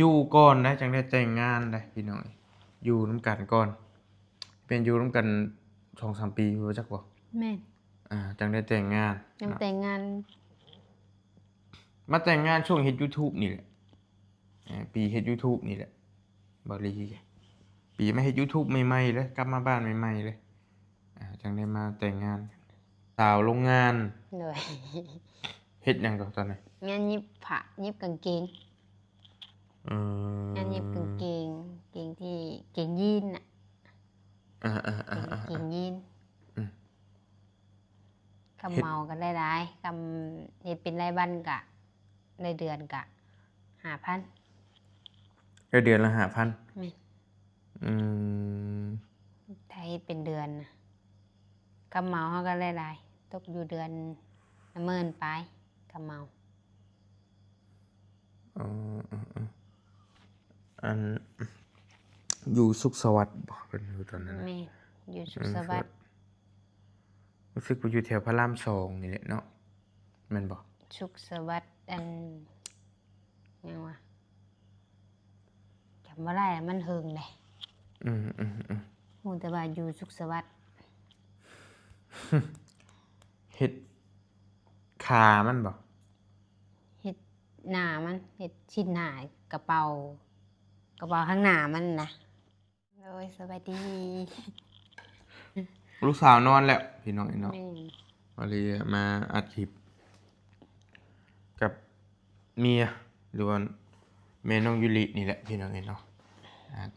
อยู่ก่อนนะจังได้แต่งงานได้พี่น้อยอยู่นำกันก่อนเป็นอยู่นำกัน2-3 ปีบ่จักบ่แม่นจังได้แต่งงานยังเนาะแต่งงานมาแต่งงานช่วงเฮ็ดยูทูบนี่แหละปีเฮ็ดยูทูบนี่แหละบ่ลีปีมาเฮ็ดยูทูบใหม่ๆเลยกลับมาบ้านใหม่ๆเลยจังได้มาแต่งงานสาวโรงงานโดย เฮ็ดหยังก็ตอนนั้นงานเย็บผ้าเย็บกางเกงอืงานเย็บกางเกงเกงที่เกงยีนน่ะอาเกงๆๆยีนๆอืมกำเฮ็ดเมาก็ได้หลายกำเฮ็ดเป็นรายวันก็ได้เดือนก็5,000ได้เดือนละ5,000แม่นอืมถ้าเฮ็ดเป็นเดือนน่ะกำเมาเขาก็ได้หลายตกอยู่เดือนละ10,000ปลายกำเมาอ๋อๆอันอยู่สุขสวัสดิ์บ่เพิ่นอยู่ตอนนั้นน่ะ แม่นอยู่สุขสสวัสดิ์วัสดิ์รู้สึกว่าอยู่แถวพระราม 2นี่แหละเนาะแม่นบ่สุขสวัสดิ์อันหยังวะจำบ่ได้อะมันเฮิงเลย อืมๆๆ ฮู้แต่ว่าอยู่สุขสวัสดิ์ เฮ็ดขามันบ่เฮ็ดหน้ามันเฮ็ดชิ้นหน้ากระเป๋ข้างหน้ามันนะโอ้ยสบายดี ลูกสาวนอนแล้วพี่น้องเนาะแม่นก็เลยมาอัดคลิปกับเมียหรือว่าแม่น้องยูรินี่แหละพี่น้องเนาะ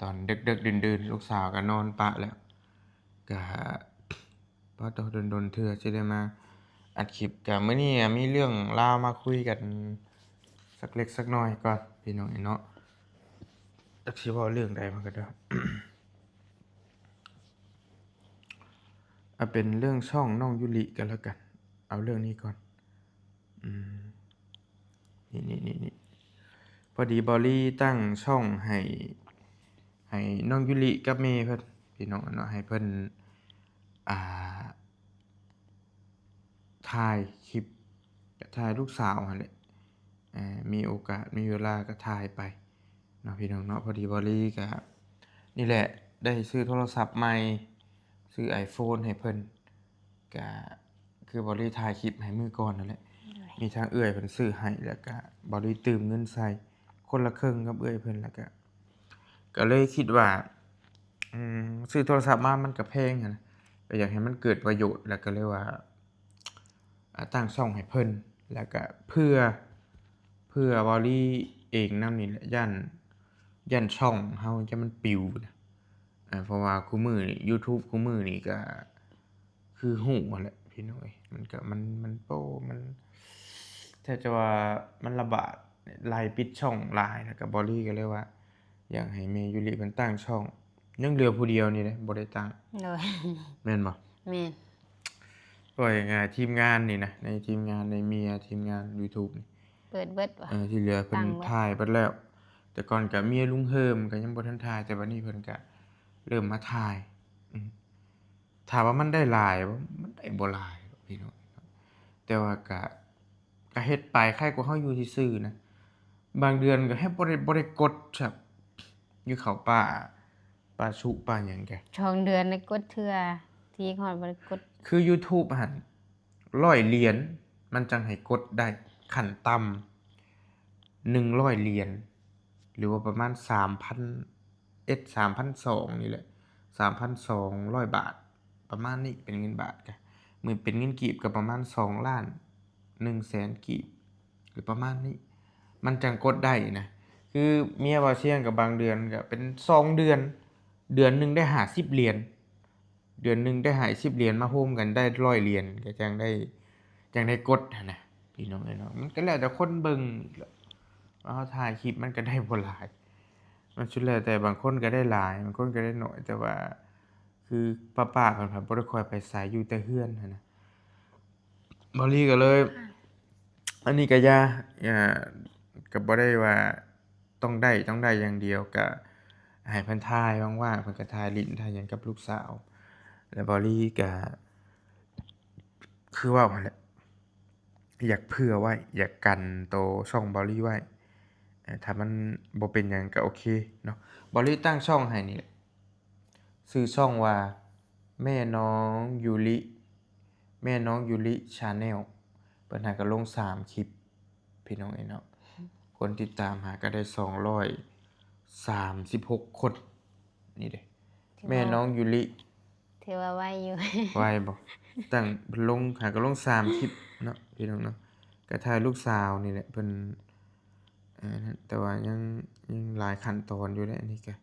ตอนดึกๆดื่นๆลูกสาวก็นอนปะแล้วก็พอตอดนๆเทื่อสิได้มาอัดคลิปก็มื้อนี้มีเรื่องราวมาคุยกันสักเล็กสักน้อยก่อนพี่น้องเนาะจักสิเว้าเรื่องใดมันก็ได้ เอาเป็นเรื่องช่องน้องยูริก็แล้วกัน เอาเรื่องนี้ก่อนอืมนี่พอดีบอลลี่ตั้งช่องให้น้องยูริกับเมย์เพิ่นพี่น้องเนาะให้เพิ่นอ่าถ่ายคลิปก็ถ่ายลูกสาวหั่นแหละมีโอกาสมีเวลาก็ถ่ายไปเนาะพี่น้องเนาะพอดีบอลลี่ก็นี่แหละได้ซื้อโทรศัพท์ใหม่ซื้อ iPhone ให้เพิ่นก็คือบอลลี่ถ่ายคลิปให้มื้อก่อนนั่นแหละมีทางเอื้อยเพิ่นซื้อให้แล้วก็บอลลี่ตืมเงินใส่คนละครึ่งกับเอื้อยเพิ่นแล้วก็เลยคิดว่าซื้อโทรศัพท์มามันก็แพงอะนะก็อยากให้มันเกิดประโยชน์แล้วก็เลยว่าตั้งช่องให้เพิ่นแล้วก็เพื่อบอลลี่เองนำนี่แหละย้านช่องเฮาจะมันปลิวนะเพราะว่าคุมื้อนี้ยูทูบคุมื้อนี้ก็คือฮู้หั้นแหละพี่น้องเอ้ยมันก็มันโป้มันแทบจะว่ามันระบาดไล่ปิดช่องหลายแล้วก็บอลลี่ก็เลยว่าอยากให้แม่ยูริเพิ่นตั้งช่องยังเหลือผู้เดียวนี่แหละบ่ได้ตั้งโดย แม่นบ่ แม่นว่ายังไงทีมงานนี่นะในทีมงานในเมียทีมงานยูทูบนี่เปิดเบิดบ่ที่เหลือเพิ่นตั้งเบิดถ่ายเบิดแล้ว แต่ก่อนก็เมียลุงเฮิมก็ยังบ่ทันถ่ายแต่บัดนี้เพิ่นก็เริ่มมาถ่ายอือถามว่ามันได้หลายบ่มันได้บ่หลายดอกพี่น้องแต่ว่าก็เฮ็ดไปคล้ายกว่าเฮาอยู่ซื่อๆนะบางเดือนก็แทบบ่ได้กดซับอยู่เข้าป่าชุป่าหยังก็ ช่องเดือนได้กดเทื่อที่ฮอดบ่ได้กดคือยูทูบหั่น100เหรียญมันจั่งให้กดได้ขั้นต่ำ100เหรียญหรือว่าประมาณ3,000 นี่แหละ3,200 บาทประมาณนี้เป็นเงินบาทก็มื้อเป็นเงินกีบก็ประมาณ2,100,000กีบหรือประมาณนี้มันจั่งกดได้นะคือเมียบ่าวเชียงก็บางเดือนก็เป็น2เดือนเดือนหนึ่งได้50เหรียญ เดือนหนึ่งได้50เหรียญมาโฮมกันได้100เหรียญก็จั่งได้กดหั้นน่ะพี่น้องเอ้ยเนาะมันก็แล้วแต่คนเบิ่งแหละว่าเราถ่ายคลิปมันก็ได้บ่หลายมันสุดแล้วแต่บางคนก็ได้หลายบางคนก็ได้น้อยแต่ว่าคือป้าๆเพิ่นก็บ่ได้ค่อยไปไสอยู่แต่เรือนหั้นน่ะบ่ลีก็เลยอันนี้ก็ก็บ่ได้ว่าต้องได้อย่างเดียวก็ให้เพิ่นถ่ายว่างๆเพิ่นก็ถ่ายลิ้นถ่ายหยังกับลูกสาว แล้วบอลลี่ก็คือเว่าหั่นแหละอยากเผื่อไว้อยากกันโตวช่องบอลลี่ไว้ ถ้ามันบ่เป็นหยังก็โอเคเนาะบ่ได้ตั้งช่องให้นี่แหละชื่อช่องว่าแม่น้องยูริแม่น้องยูริ Channel เพิ่นหาก็ลง3คลิปพี่น้องเอ้ยเนาะคนติดตามหาก็ได้236คนนี่เด้ ที่ แม่ ว่า น้องยูริ ที่ว่าไว้อยู่ ไว้บ่ตั้งเพิ่นลงหาก็ลง3คลิปเนาะพี่น้องเนาะก็ถ่ายลูกสาวนี่แหละเพิ่นนั่นแต่ว่ายังหลายขั้นตอนอยู่เด้อันนี้ก็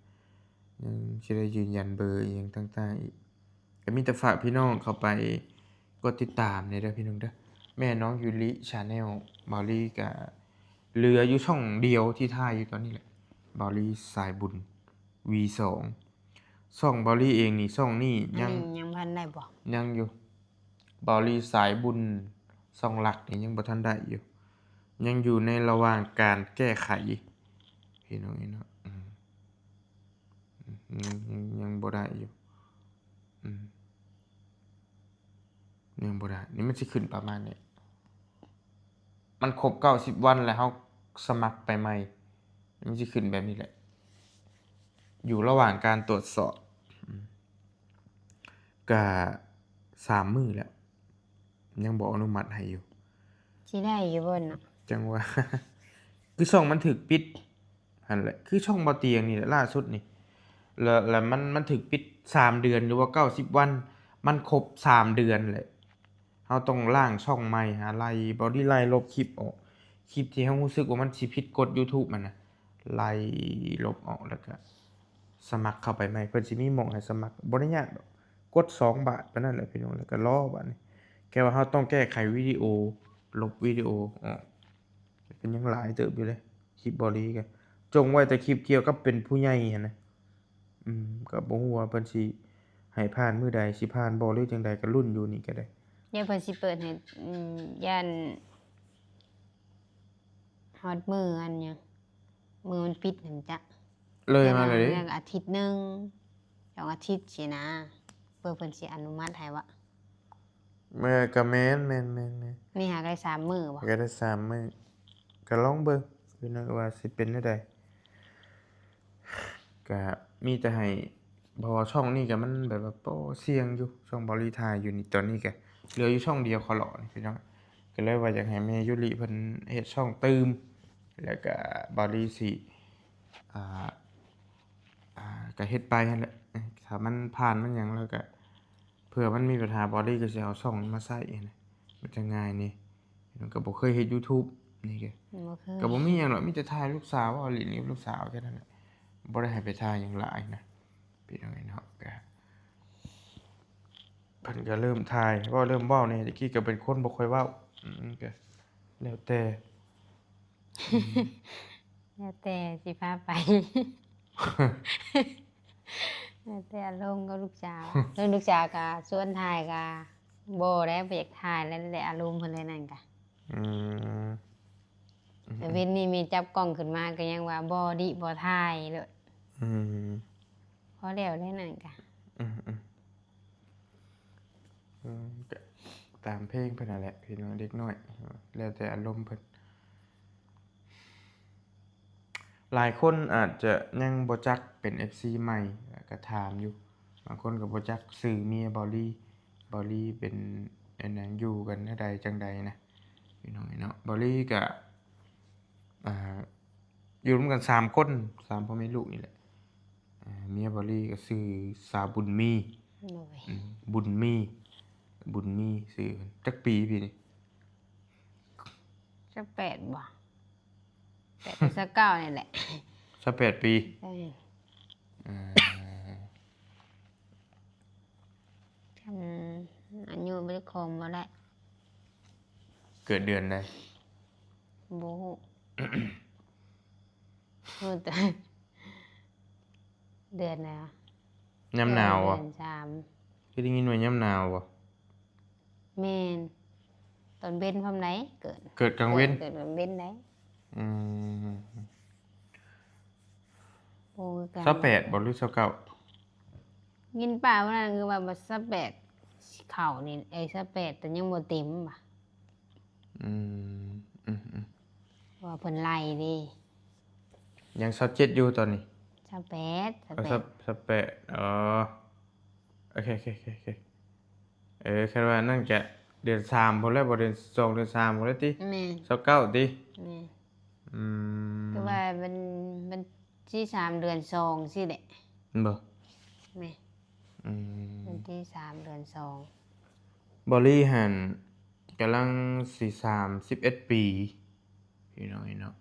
ยังสิได้ยืนยันเบอร์อิหยังต่างๆอีกก็มีแต่ฝากพี่น้องเข้าไปกดติดตามนี่เด้อพี่น้องเด้อแม่น้องยูริ Channel เบาลี่ก็เหลืออยู่ช่องเดียวที่ถ่ายอยู่ตอนนี้แหละเบาลี่สายบุญ V2 ช่องเบาลี่เองนี่ช่องนี้ อัน ยัง นี้ยังพันได้บ่ ยังอยู่เบาลีสายบุญช่องหลักนี่ยังบ่ทันได้อยู่ ยังอยู่ในระหว่างการแก้ไขพี่น้องเนาะยังบ่ได้อยู่ยังบ่ได้นี่มันสิขึ้นประมาณนี้มันครบ90วันแล้วเฮาสมัครไปใหม่มันสิขึ้นแบบนี้แหละ อยู่ระหว่างการตรวจสอบก็3มื้อแล้ว ยังบ่อนุมัติให้อยู่ สิได้อยู่บ่เนาะ จังว่า คือช่องมันถูกปิดหั่นแหละคือช่องบ่เตียงนี่แหละล่าสุดนี่แล้วมันถูกปิด3เดือนหรือว่า90วันมันครบ3เดือนแหละเฮาต้องล้างช่องใหม่หาไล่บ่ได้ไล่ลบคลิปออกคลิปที่เฮารู้สึกว่ามันสิผิดกฎ YouTube มันน่ะไล่ลบออกแล้วก็สมัครเข้าไปใหม่เพิ่นสิมีหม้องให้สมัครบ่ได้ยากดอกกด2บาทปานนั้นแหละพี่น้องแล้วก็รอบัดนี้แค่ว่าเฮาต้องแก้ไขวิดีโอลบวิดีโอออก เป็นยังหลายเติบอยู่เลยคลิปบอดี้กันจงไว้แต่คลิปเกี่ยวกับเป็นผู้ใหญ่หั้นนะก็บ่ฮู้ว่าเพิ่นสิให้ผ่านมื้อใดสิผ่านบ่หรือจังใดก็ลุ้นอยู่นี่ก็ได้ เดี๋ยวเพิ่นสิเปิดให้ย่านฮอดมื้ออันหยังมื้อมันปิดนั่นจ้ะ เลยมาเลย เรื่องอาทิตย์หนึง2อาทิตย์สินะเพื่อเพิ่นสิอนุมัติให้ว่า เมื่อก็แม่นๆ นี่หาได้3มื้อบ่ ๆก็ได้3มื้อก็ลองเบิ่งคือนะว่าสิเป็นแนวใดก็มีแต่ให้เพราะว่าช่องนี้ก็มันแบบว่าโอ้เสี่ยงอยู่ช่องบริถ่ายอยู่นี่ตอนนี้ก็เหลืออยู่ช่องเดียวขอเลาะนี่พี่น้องก็เลยว่าอยากให้แม่ยุริเพิ่นเฮ็ดช่องตืมแล้วก็บริสิอ่าก็เฮ็ดไปนั่นแหละถ้ามันผ่านมันหยังแล้วก็เผื่อมันมีปัญหาบริก็สิเอาช่องนั้นมาใช้นะมันจะง่ายนี่มันก็บ่เคยเฮ็ด YouTube นี่ก็ บ่เคย ก็บ่มีหยังหรอกมีแต่ถ่ายลูกสาวเอาเล่นกับลูกสาวแค่นั้นแหละบ่ได้ให้ไปถ่ายหยังหลายนะพี่น้องเนาะก็เพิ่นก็เริ่มถ่ายเว้าเริ่มเว้าแหน่ตะกี้ก็เป็นคนบ่ค่อยเว้าก็แล้วแต่ แล้วแต่สิพาไป แล้วแต่อารมณ์กับลูกสาวเรื่องลูกสาวก็ชวนถ่ายก็บ่ได้บ่อยากถ่ายแล้วแต่อารมณ์เพิ่นเลยนั่นก็ อืม แต่เว้นนี่มีจับกล้องขึ้นมาก็ยังว่าบ่ดิบ่ถ่ายเลย อืม พอแล้วได้นั่นก็ อืมก็ตามเพลงเพิ่นนั่นแหละพี่น้องเด็กน้อยแล้วแต่อารมณ์เพิ่นหลายคนอาจจะยังบ่จักเป็น FC ใหม่ก็ถามอยู่บางคนก็บ่จักชื่อเมียบอลลี่เป็นอันนั้นอยู่กันแนวใดจังใดนะพี่น้องเนาะบอลลี่ก็อยู่ร่วมกัน3คน3พ่อแม่ลูกนี่แหละเมียบอลลี่ก็ชื่อสาวบุญมี โดย บุญมีชื่อเพิ่นจักปีพี่นี่ จะ8บ่8หรือสัก9นี่แหละ 28ปี ใช่ อายุบ่ได้คงบ่ได้ เกิดเดือนใด บ่ฮู้ ฮู้แต่เดือนไหนวะ ยามหนาวบ่ เดือน3คือได้ยินว่ายามหนาวบ่ แม่นตอนเว้นพร้อมไหนเกิด เกิดกลางเว้น เกิดตอนเว้นไหน อืม โอ้ยกัน 28บ่หรือ29 ยินป่าว่านั่นคือว่าบ่28เข้านี่28แต่ยังบ่เต็มบ่ะ อืม ว่าเพิ่นไล่เดิ ยัง27อยู่ตอนนี้ ชาวแปดชาว เอา แป สั ด บสับแปะอ๋อโอเคแค่ว่านั่นจะเดือน3พุ่นแล้วบ่เดือน2เดือน3พุ่นแล้วติ แม่ 29ติ แม่ อืม ก็ว่ามันที่3 เดือน2สิแหละ บ่ แม่ อืม วันที่3 เดือน2บอลลี่หันกำลังสิ31 ปีพี่น้องเนาะ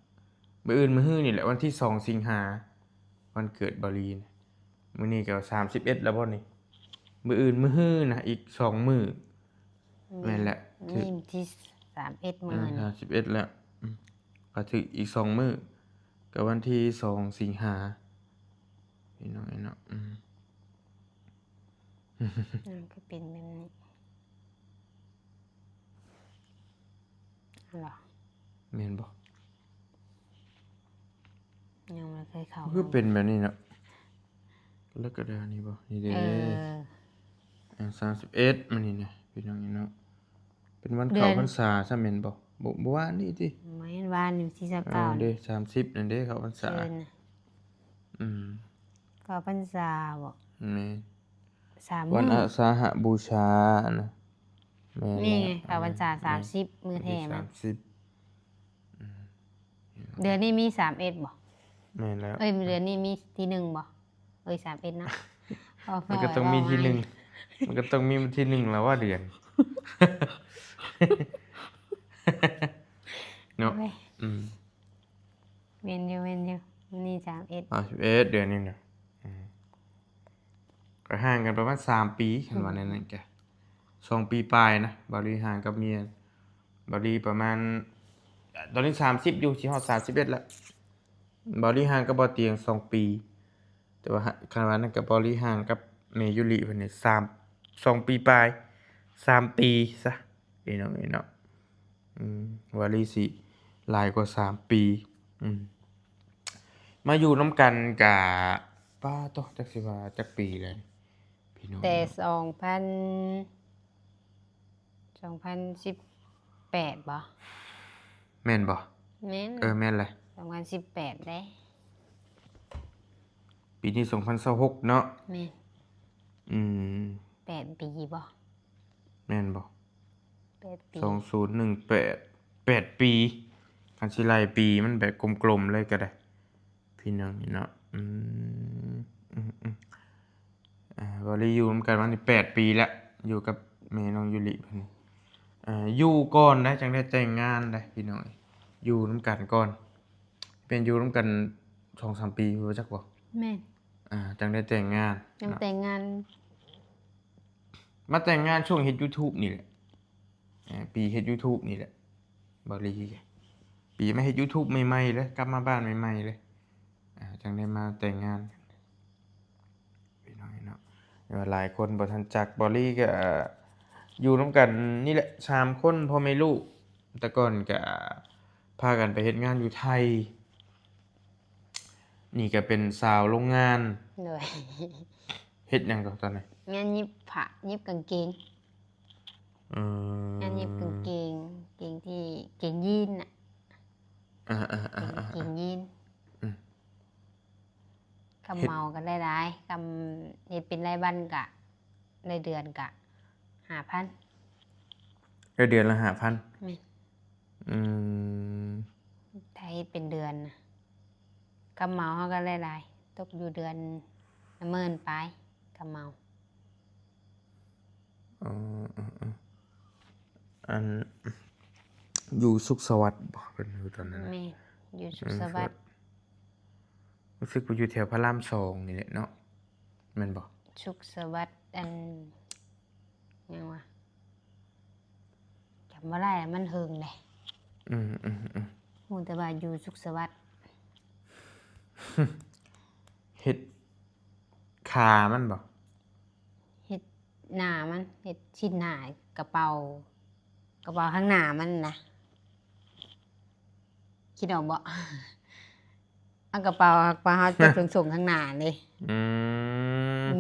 มื้ออื่นมื้อฮื้อนี่แหละวันที่2สิงหาวันเกิดบอลลี่นะมื้อนี้ก็31แล้วบ่นี่มื้ออื่นมื้อฮื้อนะอีก2มื้อแม่นแหละถึ นี่วันที่31มื้อนี่ 31แล้วก็ถึงอีก2มื้อก็วันที่2สิงหาพี่น้องเนาะก็เป็นแบบนี้เหรอ แม่นบ่ ยังไม่เคยเข้า คือเป็นแบบนี้เนาะแล้วก็ได้นี่บ่นี่เด้ 31มันนี่นะพี่น้องเนาะเป็นวันเข้าพรรษาซะแม่นบ่ว่านี่ติ ไม่เห็นว่านี่วันที่ เออ 29 เด้ นี่ 30นั่นเด้เข้าพรรษา เชิญนะ อืม ก็พรรษาบ่ นี่ 3 วัน มื้อ อาสาฬหบูชานะแม่น นี่ไง แล้ว ก็พรรษา30มื้อแท้มัน 30 เดือนนี้มี31บ่ แม่นแล้ว เอ้ยเดือนนี้มีที่1บ่เอ้ย31เนาะ มันก็ต้องมีที่หนึ่งมันก็ต้องมีที่หนึ่งแล้วว่าเดือน เนาะ เว้ย อืม เวียนอยู่วันนี้31 31เดือนนี้นะก็ห่างกันประมาณ3 ปีคันว่านั้นแก2 ปีปลายนะบาลีห่างกับเมียบาลีประมาณตอนนี้30อยู่สิฮอด31แล้วบาลีห่างกับบ่เตียง2 ปี แต่ว่าคันว่านั้นกับบาลีห่างกับเมยุริเพิ่นนี่2 ปีปลาย3 ปีซะพี่น้องเนาะวาลีสิหลายกว่า3 ปีมาอยู่นำกันกะป้าตอจักสิว่าจักปีแล้วนี่พี่น้อง แต่ เนาะ 2018บ่ แม่นบ่ แม่น แม่นแหละ 2018เด้ ปีนี้2026เนาะ แม่น อืม 8 ปีบ่ แม่นบ่ 8 ปี 2018 8 ปีคันสิไล่ปีมันแบบกลมๆเลยก็ได้ พี่น้องนี่เนาะบริอยู่นำกันมานี่8 ปีแล้วอยู่กับแม่น้องยุริเพิ่นอยู่ก่อนนะจังได้แต่งงานได้พี่น้องอยู่นำกันก่อน เป็นอยู่นำกัน 2-3 ปีบ่จักบ่ แม่น จังได้แต่งงาน ยัง เนาะ แต่งงาน มาแต่งงานช่วงเฮ็ด YouTube นี่แหละปีเฮ็ด YouTube นี่แหละบริปีมาเฮ็ด YouTube ใหม่ๆเลยกลับมาบ้านใหม่ๆเลยจังได้มาแต่งงานพี่น้องเนาะแต่ว่าหลายคนบ่ทันจักบริก็อยู่นำกันนี่แหละ3 คนพ่อแม่ลูกแต่ก่อนก็พากันไปเฮ็ดงานอยู่ไทย นี่ก็เป็นสาวโรงงาน เลย เฮ็ดหยังก็ตอนนั้น งานยิบผ้ายิบกางเกงงานยิบกางเกงเกงที่เกงยีนน่ะเกงยีนกำเมากันได้หลายกำเฮ็ดเป็นรายวันกะรายเดือนกะ 5,000 ได้เดือนละ 5,000 แม่น ถ้าเฮ็ดเป็นเดือนน่ะกำเมาเฮาก็หลายๆตกอยู่เดือนละหมื่นปลายกำเมา อันอยู่สุขสวัสดิ์บ่เพิ่นอยู่ตอนนั้นน่ะ แม่อยู่สุขสวัสดิ์ รู้สึกว่าอยู่แถวพระราม2นี่แหละเนาะแม่นบ่ สุขสวัสดิ์อันหยังวะจำบ่ได้อะมันเฮิงเลย ฮู้แต่ว่าอยู่สุขสวัสดิ์ เฮ็ดขามันบ่ เฮ็ดหน้ามันเฮ็ดชิ้นหน้ากระเป๋ข้างหน้ามันนะคิดออกบ่ เอากระเป๋าเฮาจะส่งข้างหน้าเลย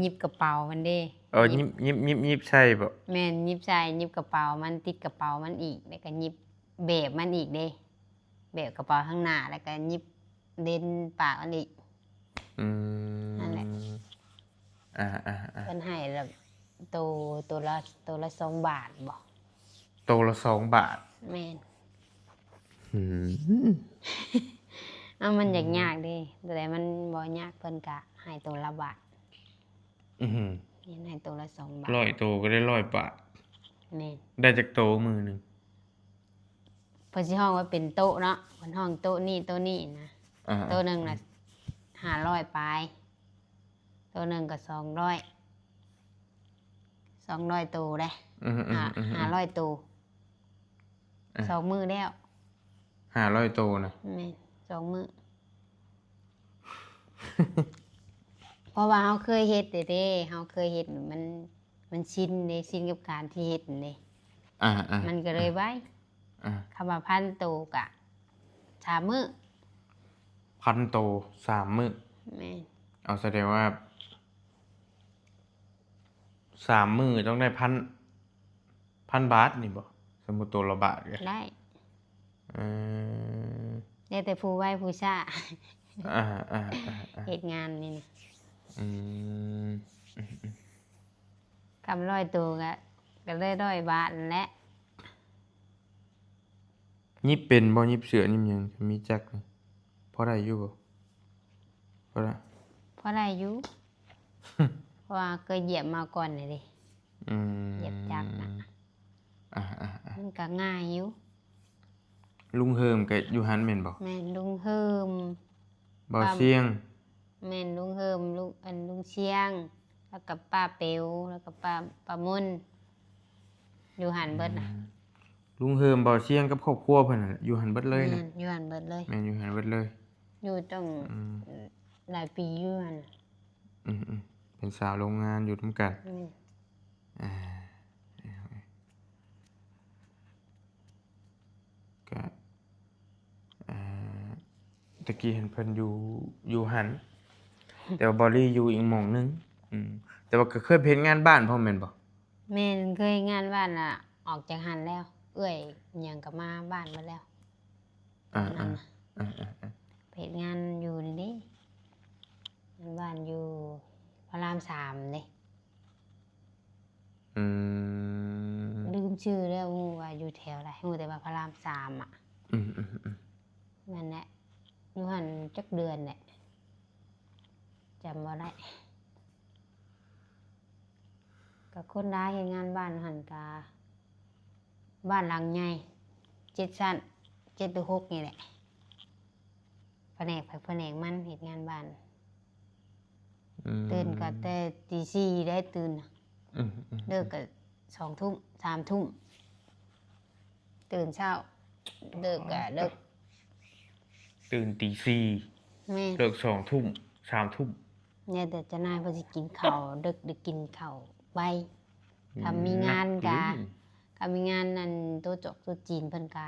หยิบกระเป๋ามันเด้ ยิบใช่บ่ แม่นหยิบใส่หยิบกระเป๋ามันติดกระเป๋ามันอีกแล้วก็หยิบแบบมันอีกเด้แบบกระเป๋าข้างหน้าแล้วก็หยิบ เด่นปากอันนี้ อืม นั่นแหละ อ่า เพิ่นให้แบบตัวละ2 บาทบ่ โตละ2 บาท แม่น อืม มันยากๆเด้แต่มันบ่ยากเพิ่นก็ให้ตัวละบาท อื้อหือ นี่ให้ตัวละ2 บาท 100 โตก็ได้100 บาท แม่น ได้จักโตมื้อหนึง เพิ่นสิฮ้องว่าเป็นโต๊ะเนาะเพิ่นฮ้องโต๊ะนี้นะ อ่า โต๊ะหนึงน่ะ500ปลายโต๊ะหนึงก็200โตเด้ อืม 500โต2 มื้อแล้ว 500 โตนะ แม่น2 มื้อ เพราะว่าเฮาเคยเฮ็ดเด้เฮาเคยเฮ็ดมันชินเด้ชินกับการที่เฮ็ดเด้ อ่า มันก็เลยไว้ คำว่า1,000 โตก็3 มื้อ 1,000 โต3 มื้อ แม่น เอาแสดงว่า3 มื้อต้องได้1,000 บาทนี่บ่สมมุติโตละบาทก็ ได้ เออ แล้วแต่ผู้ไว้ผู้ช้า อ่า เฮ็ดงานนี่นะ อืม คำ100 โตก็ได้100 บาทนั่นแหละ ยิบเป็นบ่ยิบเสือยิบหยังมีจักนี่พอได้อยู่บ่พอได้ เพราะได้อยู่ เพราะว่าเคยเหยียบมาก่อนนี่ดิ อืม เหยียบจักรน่ะ อ่า มันก็ง่ายอยู่ ลุงเฮิมก็อยู่หันแม่นบ่ แม่นลุงเฮิม บ่เสียง แม่นลุงเฮิมลุงเชียง แล้วก็ป้าเปียวแล้วก็ป้ามุ่นอยู่หันเบิดน่ะ ลุงเฮิมบ่เสียงกับครอบครัวเพิ่นน่ะอยู่หันเบิดเลย แม่ นะ นอยู่หันเบิดเลย แม่นอยู่หันเบิดเลย อยู่ตั้ง อืม หลายปีอยู่หัน เป็นสาวโรงงานอยู่นํกัน แม่น อ่าก็ตะกี้เห็นเพิ่นอยู่หัน แต่ว่าบอลลี่อยู่อีกหม่องหนึงแต่ว่าก็เคยไปเฮ็ดงานบ้านพร้อมแม่นบ่ แม่นเคยงานบ้านน่ะ ออกจากหันแล้ว เอื้อยหยังก็มาบ้านเบิดแล้ว อ่า นั่นน่ะ ๆ ไปเฮ็ดงานอยู่นี่เด้งานบ้านอยู่พระราม3เด้ อืม ลืมชื่อแล้วฮู้ว่าอยู่แถวใดฮู้แต่ว่าพระราม3อ่ะ อืม นั่นแหละอยู่หั่นจักเดือนแหละจำบ่ได้ก็คนร้ายเฮ็ดงานบ้านหั่นกะบ้านหลังใหญ่7 ชั้น7 หรือ 6นี่แหละแผนกมันเฮ็ดงานบ้าน ตื่นก็แต่ตี4ได้ตื่นน่ะ เลิกก็2 ทุ่ม3 ทุ่มตื่นเช้าเลิกก็เลิก ตื่นตี แม่ 4เลิก2 ทุ่ม3 ทุ่ม เนี่ยแต่เจ้านายเพิ่นสิกินข้าวดึกได้กินข้าวไวถ้ามีงานกะถ้ามีงานนั่นโต๊ะจกโต๊ะจีนเพิ่นกะ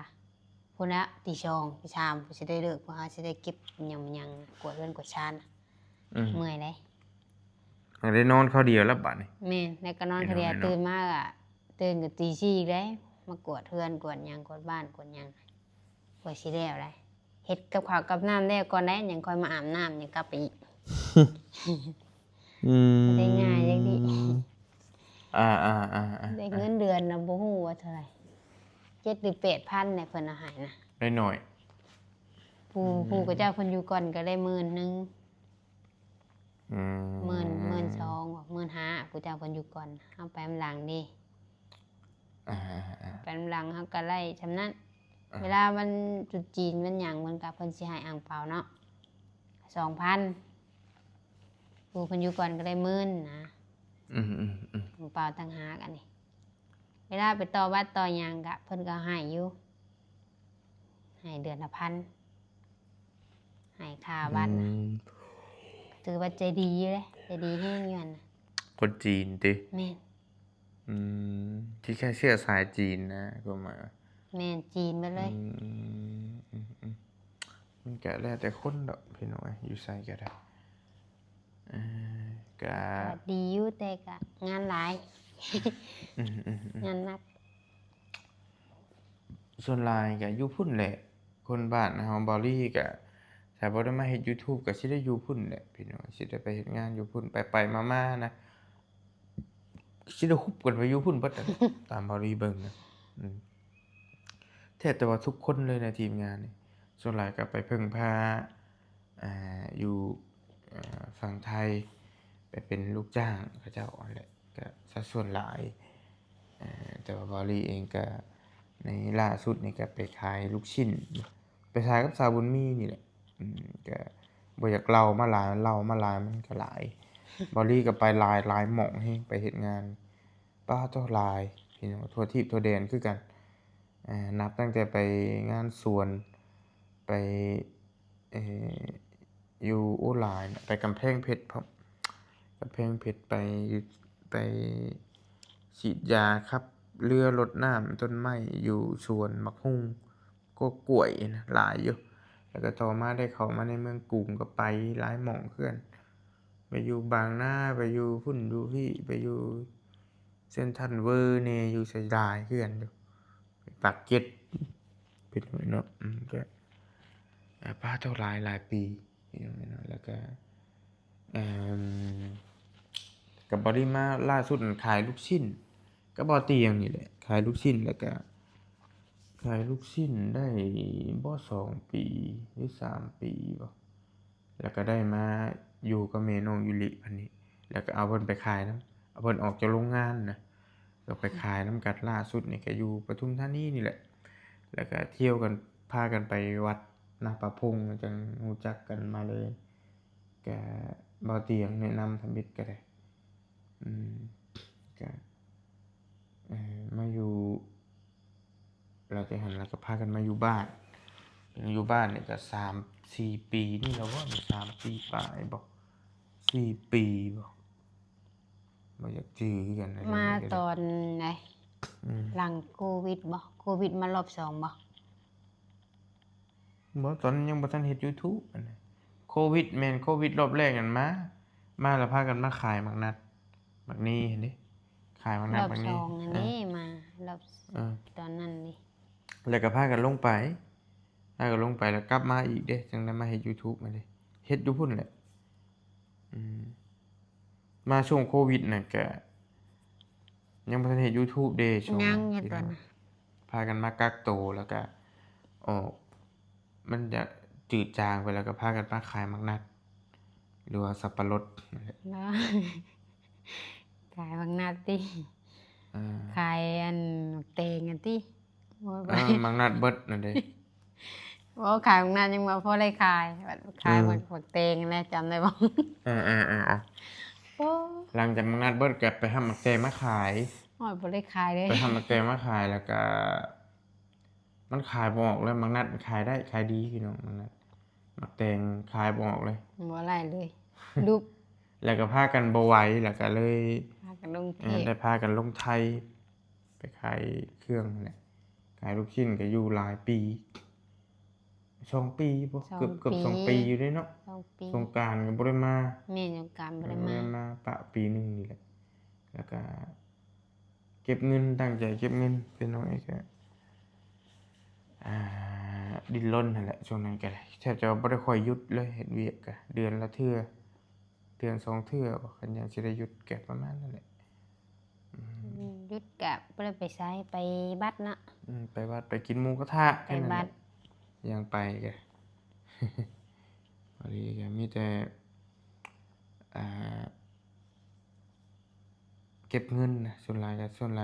พุ่นละตี2ตี3เพิ่นสิได้เลิกเพราะว่าสิได้เก็บหยังกวาดเรือนกวาดชานเมื่อยเลย ได้นอนข้าวเดียวแล้วบัดนี้ แม่นแล้วก็นอนคือเดียวตื่นมาก็ตื่นก็ตี4อีกแล้วมากวาดเรือนกวาดหยังกวาดบ้านกวาดหยังกว่าสิแล้วได้เฮ็ดกับข้าวกับน้ำแล้วก่อนได้หยังค่อยมาอาบน้ำหยังกลับไปอีก ได้ง่ายจังดิ ได้เงินเดือนนะบ่ฮู้ว่าเท่าไหร่7 หรือ 8,000เนี่ยเพิ่นเอาให้นะ ได้หน่อย ผู้ก็เจ้าเพิ่นอยู่ก่อนก็ได้10,000 อืม 12,000บ่15,000ผู้เจ้าเพิ่นอยู่ก่อนเฮาไปอำหลังดิ อ่า ไปอำหลังเฮาก็ไล่ซำนั้น เวลาวันตรุษจีนวันหยังเพิ่นก็เพิ่นสิให้อั่งเปาเนาะ 2,000ผู้เพิ่นอยู่ก่อนก็ได้10,000นะ อั่งเปาต่างหากอันนี้ เวลาไปต่อบัตรต่อหยังก็เพิ่นก็ให้อยู่ให้เดือนละ 1,000ให้ค่าบัตรนะถือว่าใจดีอยู่เด้ใจดีแฮงอยู่หั่นน่ะ คนจีนติ แม่น ที่แค่เชื้อสายจีนนะก็มา แม่นจีนเบิดเลย มันก็แล้วแต่คนดอกพี่น้อยอยู่ไสก็ได้ก็ ก็ดีอยู่แต่ก็งานหลาย งานหนัก ส่วนหลายก็อยู่พุ่นแหละ คนบ้านเฮาบ่ลี่ก็ ถ้าบ่ได้มาเฮ็ด YouTube ก็สิได้อยู่พุ่นแหละพี่น้องสิได้ไปเฮ็ดงานอยู่พุ่นไปๆมาๆนะสิได้ฮุบกันไปอยู่พุ่นเบิดนั่นแหละ ตามเบาหลีเบิ่งนะอืมแทบแต่ว่าทุกคนเลยในทีมงานนี่ส่วนหลายก็ไปพึ่งพาอยู่ฝั่งไทยไปเป็นลูกจ้างเขาเจ้านั่นแหละก็สัดส่วนหลายแต่ว่าเบาหลีเองก็ในล่าสุดนี่ก็ไปขายลูกชิ้นไปขายกับสาวบุญมีนี่แหละก็บ่อยากเล่ามาหลายเล่ามาหลายมันก็หลาย เบาหลีก็ไปหลายหม้องแฮงไปเฮ็ดงานป๊าโตหลายพี่น้องทั่วทิพย์ทั่วแดนคือกันนับตั้งแต่ไปงานสวนไปเอ่ออยู่โอ้หลายน่ะไปกำแพงเพชรพร้อมกำแพงเพชรไปฉีดยาครับเรือรดน้ำต้นไม้อยู่สวนมักฮุ่งก็กล้วยนะหลายอยู่แล้วก็ต่อมาได้เข้ามาในเมืองกรุงก็ไปหลายหม้องคือกันไปอยู่บางนาไปอยู่พุ่นอยู่พี่ไปอยู่เซ็นทรัลเวิลด์แหน่อยู่ไสหลายคือกันอยู่ไปปากเกร็ดเป็นไว้เนาะก็ป๊าโตหลายปีพี่น้องเนาะแล้วก็เอ่อก็บ่ได้มาล่าสุดนั่นขายลูกชิ้นก็บ่เตียงนี่แหละขายลูกชิ้นแล้วก็ขายลูกชิ้นได้บ่2ปีหรือ3ปีบ่แล้วก็ได้มาอยู่กับแม่น้องยูริบัดนี้แล้วก็เอาเพิ่นไปขายนำเอาเพิ่นออกจากโรงงานน่ะก็ไปขายนำกันล่าสุดนี่ก็อยู่ปทุมธานีนี่แหละแล้วก็เที่ยวกันพากันไปวัดนาป่าพงจั่งรู้จักกันมาเลยก็บ่เตียงแนะนำทำอิฐก็ได้ก็มาอยู่หลังจากนั้นแล้วก็พากันมาอยู่บ้านอยู่บ้านนี่ก็3-4 ปีนี่แล้วบ่3 ปีปลายบ่4 ปีบ่อยากจื้อคือกันอันนี้ มา ก็ ต ได้ อนไหนหลังโควิดบ่โควิดมารอบ2บ่ บ่ตอนนั้นยังบ่ทันเฮ็ด YouTube อันนั้นโควิดแม่นโควิดรอบแรกนั่นมาแล้วพากันมาขายหมักนัดหมักนี้เห็นดิขายหมักนั ร ด อบ หมัก 2 นี้ อันนี้มารอบ เออ ตอนนั้นนี่ แล้วก็พากันลงไปพากันลงไปแล้วกลับมาอีกเด้จังได้มาเฮ็ด YouTube มาเด้เฮ็ดอยู่พุ่นแหละมาช่วงโควิดน่ะก็ยังบ่ทันเฮ็ด YouTube เด้ช่วง ยั นั้ ง น อยู่ พี่ ต น้ อ อน ง นั้น พากันมากักโตวแล้วก็ออกมันจะจืดจางไปแล้วก็พากันมาขายหมักนัดหรือว่าสับปะรดนั่นแหละ แล้ว ขายบางนาติ เออ ขายอันเตงอันติโอ้ย หมักนัดเบิดนั่นเด้ บ่ขายบางนายังบ่พอได้ขายบัดขายบักเตงแหละจำได้บ่ เออๆ โอ้ ๆหลังจากหมักนัดเบิดก็ไปหาหมักแตงมาขาย โอ้ยบ่ได้ขายเลย ไปหาหมักแตงมาขายแล้วก็มันขายบ่ออกเลยหมักนัดขายได้ขายดีพี่น้องหมักนัดหมักแตงขายบ่ออกเลย บ่ได้เลยรูป แล้วก็พากันบ่ไหวแล้วก็เลย พากันลงเทพ ได้พากันลงไทยไปขายเครื่องนั่นแหละขายลูกชิ้นก็อยู่หลายปี2 ปีบ่เกือบ2 ปีอยู่เด้เนาะ 2 ปี สงกรานต์ก็บ่ได้มา แม่นอยู่การบ่ได้ บ่ มา ได้มาปะปีหนึงนี่แหละแล้วก็เก็บเงินตั้งใจเก็บเงินเป็นน้องเอกก็ดิ้นรนนั่นแหละช่วงนั้นก็ได้แทบจะบ่ได้ค่อยหยุดเลยเฮ็ดเวียกก็เดือนละเทื่อเดือน2 เทื่อบ่คันอยากสิได้หยุดก็ประมาณนั้นแหละ หยุดก็บ่ได้ไปไสไปบัดเนาะ ไปวัดไปกินหมูกระทะ ไป แค่นั้นแห บั ละ ด ยังไปก็ พอดีก็มีแต่อ่าเก็บเงินนะส่วนหลาย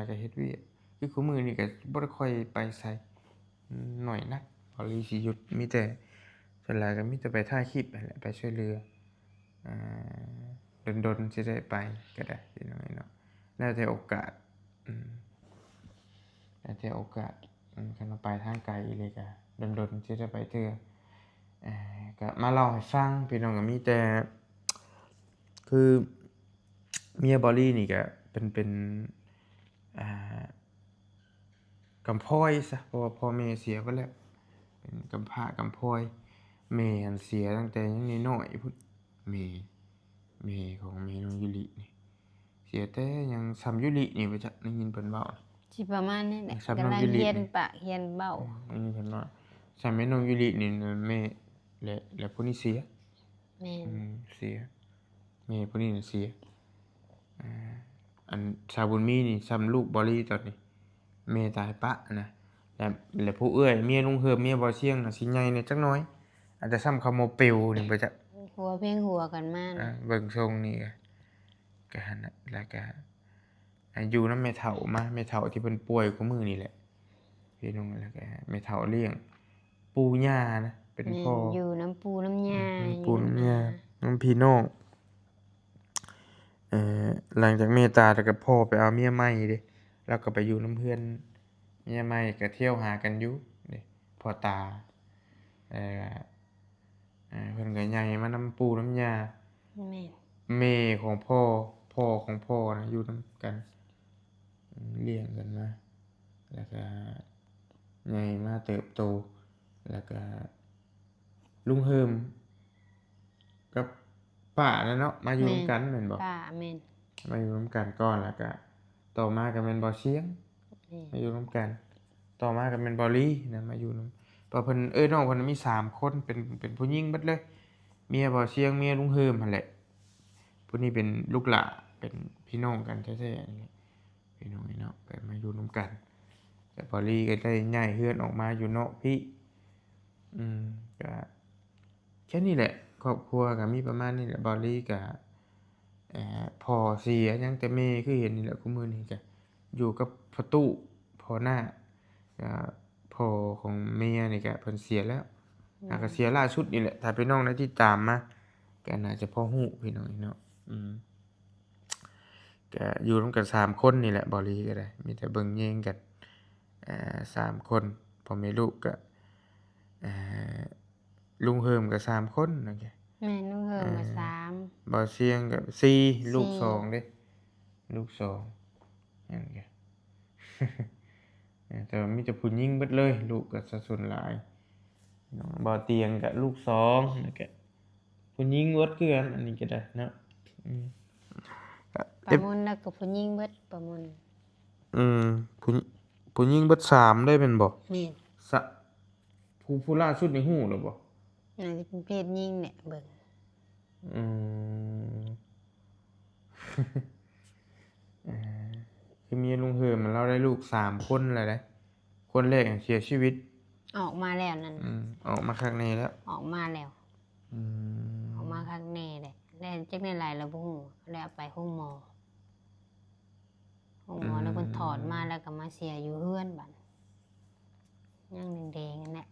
ก็เฮ็ดเวียกคือคุมื้อนี้ก็บ่ได้ค่อยไปไสน้อยนักพอดีสิหยุดมีแต่ส่วนหลายก็มีแต่ไปถ่ายคลิปนั่นแหละไปช่วยเหลืออ่าดนๆสิได้ไปก็ได้พี่น้องเนาะแล้วแต่โอกาสแล้วแต่โอกาสคันว่าไปทางไกลอีหลีก็ดนๆสิได้ไปเทื่อก็มาเล่าให้ฟังพี่น้องก็มีแต่คือเมียบอลลี่นี่ก็เป็นอ่ากำพร้อยซะเพราะว่าพ่อแม่เสียไปแล้วเป็นกำพร้ากำพร้อยแม่หั้นเสียตั้งแต่ยังน้อยๆพุ้นแม่ของแม่น้องยูรินี่เสียแต่ยังซ้ำยูรินี่ว่าจักได้ยินเพิ่นเว้า สิประมาณนี้แหละ สำหรับ กำลัง ยูริ เรียน นี่ ปากเรียนเบ้า ได้ยินเพิ่นว่าซ้ำแม่น้องยูรินี่แม่ และผู้นี้เสีย แม่น เสียแม่ผู้นี้น่ะเสียอ่าอันชาวบุญมีนี่ซ้ำลูกบ่ลีตอนนี้แม่ตายปะนะและผู้เอื้อยเมียลุงเฮิมเมียบ่เชียงน่ะสิใหญ่แหน่จักหน่อย อาจจะซ้ำคำว่าปิวนี่บ่จัก หัวเพ่งหัวกันมา เบิ่งทรงนี่ก็หั่นน่ะแล้วก็อยู่นำแม่เฒ่ามาแม่เฒ่าที่เพิ่นป่วยคุมื้อนี่แหละพี่น้องแล้วก็แม่เฒ่าเลี้ยงปู่ย่านะเป็น แม่น พ่อ อยู่น้ำปูน้ำยา ปู่น้ำยาน้ำพี่น้องหลังจากเมตตาแล้วก็พ่อไปเอาเมียใหม่เด้แล้วก็ไปอยู่น้ำเพื่อนเมียใหม่ก็เที่ยวหากันอยู่เด้พ่อตาเพิ่นก็ใหญ่มานำปู่น้ำยา แม่น แม่ของพ่อของพ่อนะอยู่นำกันเลี้ยงกันมาแล้วก็ใหญ่มาเติบโตแล้วก็ลุงเฮิมกับป้านั่นเนาะมาอยู่นำกันแม่นบ่ ป้าแม่น มาอยู่นำกันก่อนแล้วก็ต่อมาก็แม่นบ่เชียง แม่น มาอยู่นำกัน ต่อมาก็แม่นบ่ลีนะมาอยู่นำเพราะเพิ่นน้องเพิ่นมี3คนเป็นผู้หญิงเบิดเลย เมียบ่เชียงเมียลุงเฮิมหั่นแหละผู้นี้เป็นลูกหลานเป็นพี่น้องกันแท้ๆนี่พี่น้องเนาะก็มาอยู่นำกัน แต่บ่ลีก็ได้ย้ายเฮือนออกมาอยู่นอกพี่ก็แค่นี้แหละครอบครัวก็มีประมาณนี้แหละบ่ลีก็พ่อเสียยังแต่แม่คือเห็นนี่แหละคุมื้อนี้ก็อยู่กับพ่อตู้พ่อหน้าก็พ่อของเมียนี่ก็เพิ่นเสียแล้วก็เสียล่าสุดนี่แหละถ้าพี่น้องได้ติดตามมาก็น่าจะพอฮู้พี่น้องเนาะก็อยู่ร่วมกัน3คนนี่แหละบ่ลีก็ได้มีแต่เบิ่งแย่งกัน3คนพ่อแม่ลูกก็ลุงเฮิมก็3คนนั่นแหละ แม่นลุงเฮิมก็3 บ่เชียงก็4ลูก2เด้ลูก2นั่นไง แต่ว่ามีแต่ผู้หญิงเบิดเลยลูกก็สัดส่วนหลายน้องบ่เตียงก็ลูก2นั่นก็ผู้หญิงเบิดคือกันอันนี้ก็ได้เนาะประมนแล้วก็ผู้หญิงเบิดประมน ผู้หญิงเบิด3ได้แม่นบ่ แม่น สะผู้ล่าสุดนี่ฮู้แล้วบ่ น่าจะเป็นเพศหญิงเนี่ยเบิ่ง อืม คือเมียลุงเฮิมมันเราได้ลูก3คนแล้วนะคนแรกเสียชีวิต ออกมาแล้วนั่น ออกมาข้างในแล้ว ออกมาแล้ว ออกมาข้างในเลยแล้วจักในหลายแล้วบ่ฮู้แล้วเอาไปห้องหมอแล้วเพิ่นถอดมาแล้วก็มาเสียอยู่เฮือนบัดยังแดงๆนั่นแหละ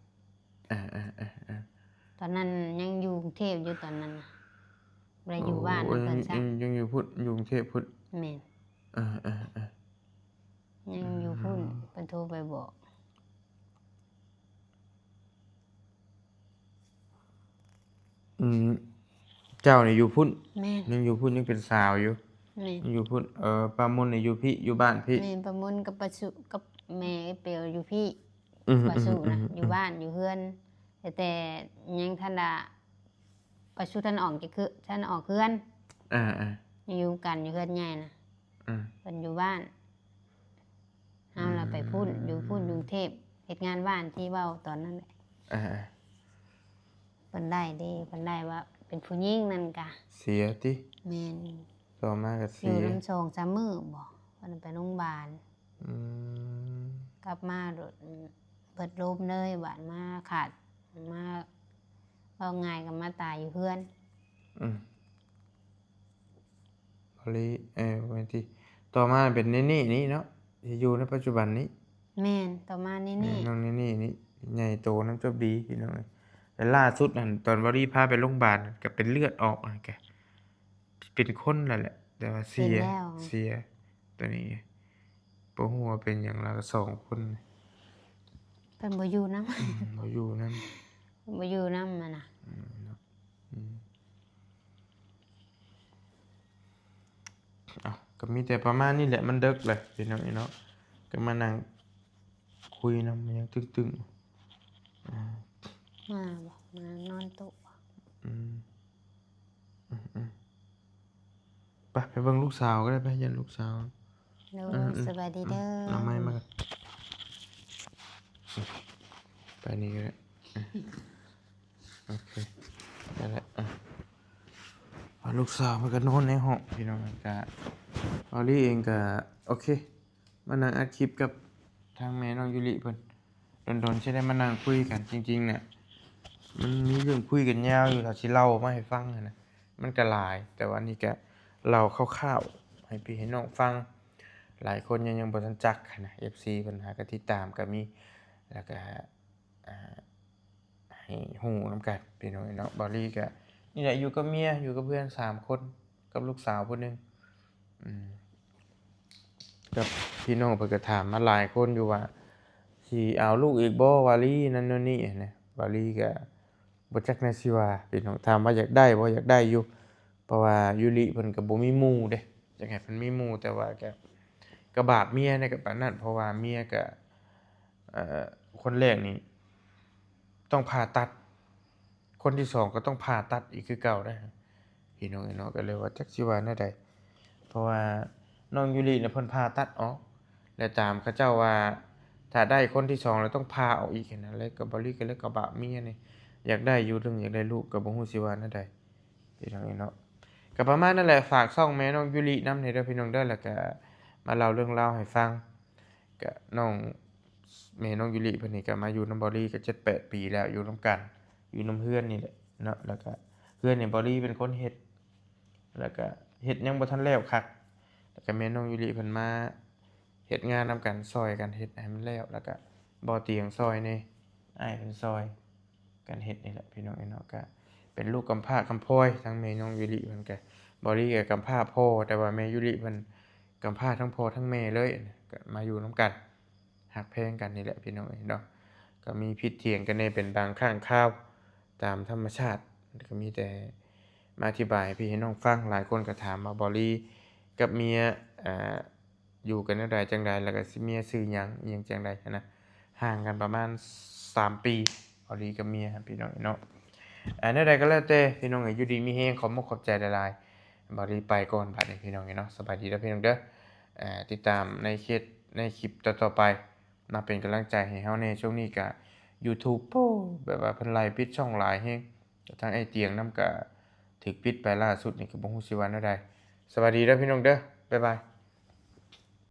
ตอนนั้นยังอยู่กรุงเทพอยู่ตอนนั้นน่ะบ่ได้อยู่บ้าน โอ้ เพิ่นซะ ยังอยู่พุ่นอยู่กรุงเทพพุ่น แม่น ยังอยู่พุ่นเพิ่นโทรไปบอก เจ้านี่อยู่พุ่น แม่น ยังอยู่พุ่นยังเป็นสาวอยู่ แม่น ยังอยู่พุ่นปามนนี่อยู่พี่อยู่บ้านพี่ แม่นประมนกับประสุกับแม่เปียวอยู่พี่ อืม ประสุนะอยู่บ้านอยู่เฮือน แต่ยังทันละประสุท่านออกจากคือท่านออกเฮือน ยังอยู่กันอยู่เฮือนใหญ่นะเพิ่นอยู่บ้านเฮาล่ะไปพุ่นอยู่พุ่นกรุงเทพเฮ็ดงานบ้านที่เว้าตอนนั้นแหละเพิ่นได้เด้เพิ่นได้ว่าเป็นผู้หญิงนั่นกะ เสียติ แม่น ต่อมาก็ อ เสี ยู่ ย น้ำ2-3มื้อบ่เพิ่นไปโรงพยาบาล อืม กลับมาโดดเปิดลมเลยบาดมาขาดมาเอาง่ายกับมาตายอยู่เพื่อน พอลีวันที่ต่อมาเป็นนี่เนาะที่อยู่ในปัจจุบันนี้ แม่นต่อมานี่ น้องนี่ใหญ่โตน้ำจบดีพี่น้องแต่ล่าสุดนั่นตอนวอรี่พาไปโรงพยาบาลก็เป็นเลือดออกแกเป็นคนแล้วแหละ แต่ว่าเสียตัวนี้บ่ฮู้ว่าเป็นหยังล่ะ2คน เพิ่นบ่อยู่นำ บ่อยู่นำ บ่อยู่นำมันน่ะ ก็มีแต่ประมาณนี้แหละมันดึกเลยพี่น้องเนาะก็มานั่งคุยนำยังตึงๆ มาบ่มานอนโต๊ะ ไปเบิ่งลูกสาวก็ได้ไปยันลูกสาว เด้อสวัสดีเด้อ เอาไม้มาไปนี่ก็ได้ โอเคนั่นแหละลูกสาวมันก็นอนในห้องพี่น้องก็ออลี่เองก็โอเคมานั่งอัดคลิปกับทางแม่น้องยูริเพิ่นโดนๆสิได้มานั่งคุยกันจริงๆเนี่ยมันมีเรื่องคุยกันยาวอยู่ถ้าสิเล่ามาให้ฟังอะนะมันก็หลาย แต่ว่านี่ก็เล่าคร่าวๆให้พี่ให้น้องฟัง หลายคนยังบ่ทันจักหั้นนะ FC เพิ่นหาก็ติดตามก็มี แล้วก็อ่าให้ฮู้นำกันพี่น้องเนาะบ่ลี่ก็นี่แหละอยู่กับเมียอยู่กับเพื่อน3คนกับลูกสาวผู้หนึ่งอืมกับพี่น้องเพิ่นก็ถามมาหลายคนอยู่ว่าสิเอาลูกอีกบ่วาลีนั่นโน่นนี่หั้นนะวาลีก็บ่จักแนวสิว่าพี่น้องถามว่าอยากได้บ่อยากได้อยู่เพราะว่ายูริเพิ่นก็บ่มีหมู่เด้อยากให้เพิ่นมีหมู่แต่ว่าก็บาปเมียในก็ปานนั้นเพราะว่าเมียก็เอ่อคนแรกนี่ต้องผ่าตัดคนที่2ก็ต้องผ่าตัดอีกคือเก่าเด้อพี่น้องเอ้ยเนาะก็เลยว่าจักสิว่าแนวใดเพราะว่าน้องยูริน่ะเพิ่นผ่าตัดออกแล้วตามเขาเจ้าว่าถ้าได้คนที่2แล้วต้องผ่าออกอีกหั้นนะแล้วก็บ่ลิก็เลยก็บาปเมียนี่อยากได้อยู่ถึงอยากได้ลูกก็บ่ฮู้สิว่าแนวใดพี่น้องเอ้ยเนาะก็ประมาณนั้นแหละฝากช่องแม่น้องยูรินำนี่เด้อพี่น้องเด้อแล้วก็มาเล่าเรื่องราวให้ฟังก็น้องแม่น้องยูริเพิ่นนี่ก็มาอยู่นำบ่ลี่ก็7-8 ปีแล้วอยู่นำกันอยู่นำเฮือนนี่แหละเนาะแล้วก็เฮือนนี่บ่ลี่เป็นคนเฮ็ดแล้วก็เฮ็ดยังบ่ทันแล้วคักแล้วก็แม่น้องยูริเพิ่นมาเฮ็ดงานนำกันช่วยกันเฮ็ดให้มันแล้วแล้วก็บ่เตียงช่วยแหน่อ้ายเพิ่นช่วยกันเฮ็ดนี่แหละพี่น้องเอ้ยเนาะก็เป็นลูกกำพร้ากำพร้อยทั้งแม่น้องยูริเพิ่นก็บ่ลี่ก็กำพร้าพ่อแต่ว่าแม่ยูริเพิ่นกำพร้าทั้งพ่อทั้งแม่เลยก็มาอยู่นำกันฮักแพงกันนี่แหละพี่น้องเอ้ยเนาะก็มีผิดเถียงกันแหน่เป็นบางครั้งคราวตามธรรมชาติก็มีแต่มาอธิบายให้พี่ให้น้องฟังหลายคนก็ถามว่าบ่ลี่กับเมียอ่าอยู่กันแนวใดจั่งใดแล้วก็สิเมียชื่อหยังอิหยังจั่งใดหั้นนะห่างกันประมาณ3 ปีบ่ลี่กับเมียพี่น้องเอ้ยเนาะแนวใดก็แล้วแต่พี่น้องเอ้ยอยู่ดีมีแรงขอบมกขอบใจหลายๆบ่ลี่ไปก่อนบัดนี้พี่น้องเอ้ยเนาะสบายดีเด้อพี่น้องเด้อติดตามในคลิปต่อๆไปมาเป็นกำลังใจให้เฮาแหน่ช่วงนี้ก็ยูทูบโป้แบบว่าเพิ่นไล่ปิดช่องหลายแรงทางไอ้เตียงนำก็ถูกปิดไปล่าสุดนี่ก็บ่ฮู้สิว่าแนวใดสวัสดีเด้อพี่น้องเด้อบ๊ายบาย